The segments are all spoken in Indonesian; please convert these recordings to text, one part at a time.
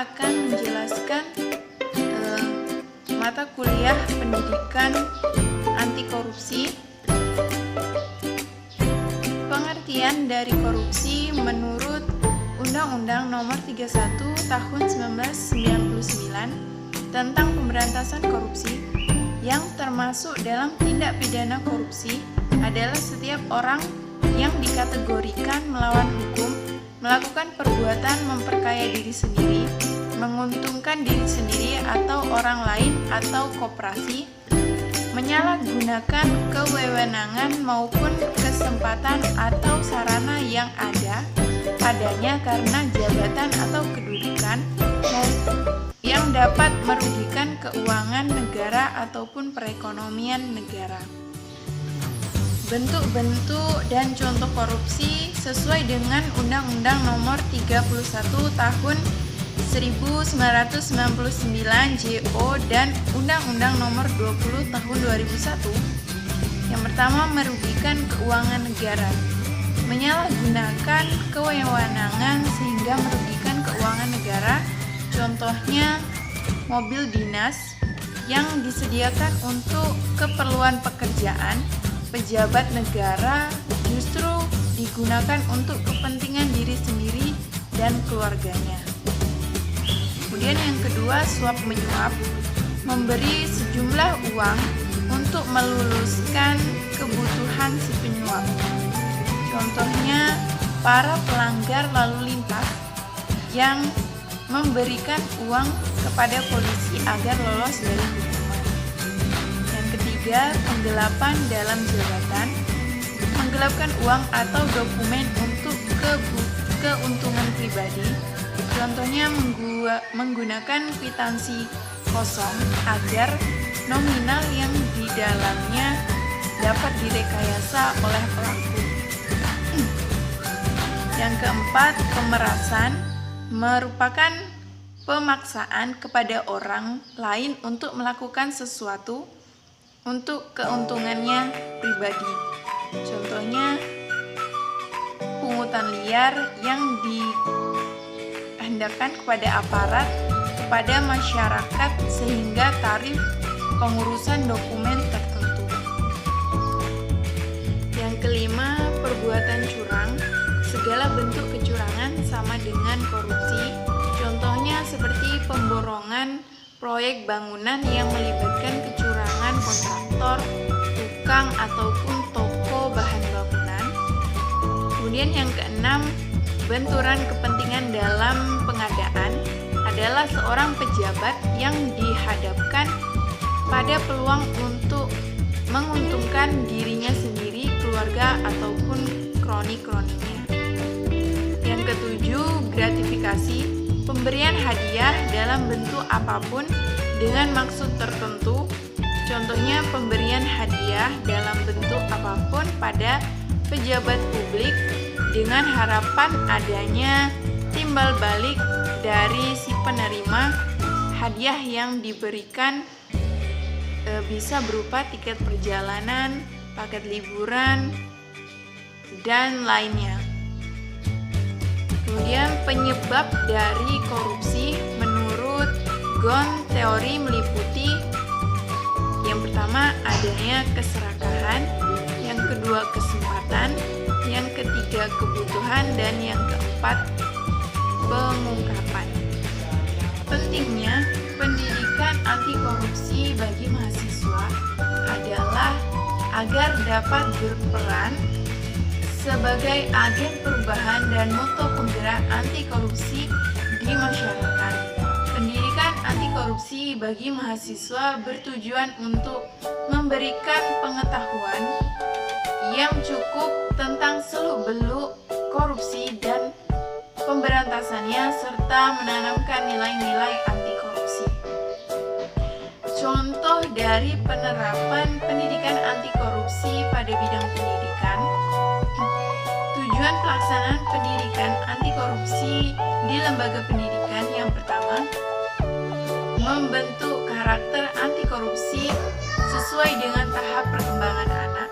akan menjelaskan mata kuliah pendidikan anti korupsi. Pengertian dari korupsi menurut Undang-Undang Nomor 31 Tahun 1999 tentang pemberantasan korupsi, yang termasuk dalam tindak pidana korupsi adalah setiap orang yang dikategorikan melawan hukum, melakukan perbuatan memperkaya diri sendiri, menguntungkan diri sendiri atau orang lain atau koperasi, menyalahgunakan kewewenangan maupun kesempatan atau sarana yang adanya karena jabatan atau kedudukan yang dapat merugikan keuangan negara ataupun perekonomian negara. Bentuk-bentuk dan contoh korupsi sesuai dengan Undang-Undang Nomor 31 Tahun 1999 JO dan Undang-Undang Nomor 20 Tahun 2001. Yang pertama, merugikan keuangan negara. Menyalahgunakan kewenangan sehingga merugikan keuangan negara. Contohnya, mobil dinas yang disediakan untuk keperluan pekerjaan pejabat negara justru digunakan untuk kepentingan diri sendiri dan keluarganya. Kemudian yang kedua, suap menyuap, memberi sejumlah uang untuk meluluskan kebutuhan si penyuap. Contohnya, para pelanggar lalu lintas yang memberikan uang kepada polisi agar lolos dari hukuman. Yang ketiga, penggelapan dalam jabatan, menggelapkan uang atau dokumen untuk keuntungan pribadi. Contohnya, menggunakan kwitansi kosong agar nominal yang di dalamnya dapat direkayasa oleh pelaku. Yang keempat, pemerasan merupakan pemaksaan kepada orang lain untuk melakukan sesuatu untuk keuntungannya pribadi. Contohnya, pungutan liar yang dihendakkan kepada aparat kepada masyarakat sehingga tarif pengurusan dokumen tertentu. Yang kelima, perbuatan curang. Segala bentuk kecurangan sama dengan korupsi. Contohnya seperti pemborongan proyek bangunan yang melibatkan kecurangan kontraktor, tukang ataupun toko bahan bangunan. Kemudian yang keenam, benturan kepentingan dalam pengadaan adalah seorang pejabat yang dihadapkan pada peluang untuk menguntungkan dirinya sendiri, keluarga ataupun kroni-kroninya. Yang ketujuh, gratifikasi, pemberian hadiah dalam bentuk apapun dengan maksud tertentu. Contohnya, pemberian hadiah dalam bentuk apapun pada pejabat publik dengan harapan adanya timbal balik dari si penerima. Hadiah yang diberikan bisa berupa tiket perjalanan, paket liburan, dan lainnya. Kemudian penyebab dari korupsi menurut Ghosn teori meliputi yang pertama adanya keserakahan, yang kedua kesempatan, yang ketiga kebutuhan, dan yang keempat pengungkapan. Pentingnya pendidikan anti korupsi bagi mahasiswa adalah agar dapat berperan sebagai agen perubahan dan motor penggerak anti korupsi di masyarakat. Pendidikan anti korupsi bagi mahasiswa bertujuan untuk memberikan pengetahuan yang cukup tentang seluk-beluk korupsi dan pemberantasannya serta menanamkan nilai-nilai anti korupsi. Contoh dari penerapan pendidikan anti korupsi pada bidang pendidikan. Tujuan pelaksanaan pendidikan anti korupsi di lembaga pendidikan yang pertama, membentuk karakter anti korupsi sesuai dengan tahap perkembangan anak.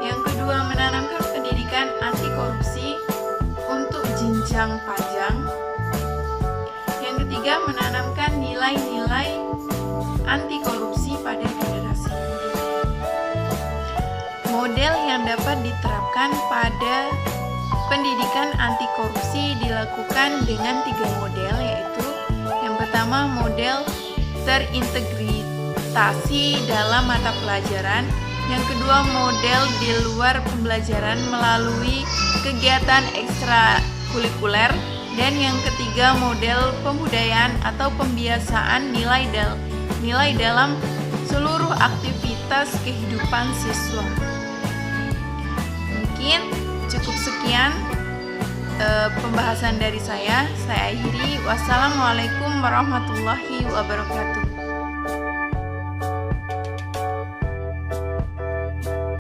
Yang kedua, menanamkan pendidikan anti korupsi untuk jenjang panjang. Yang ketiga, ketiga, menanamkan nilai-nilai anti korupsi pada generasi muda. Model yang dapat diterapkan pada pendidikan anti korupsi dilakukan dengan 3 model, yaitu yang pertama model terintegrasi dalam mata pelajaran, yang kedua model di luar pembelajaran melalui kegiatan ekstrakurikuler, dan yang ketiga model pembudayaan atau pembiasaan nilai dalam seluruh aktivitas kehidupan siswa. Mungkin cukup sekian pembahasan dari saya akhiri. Wassalamualaikum warahmatullahi wabarakatuh.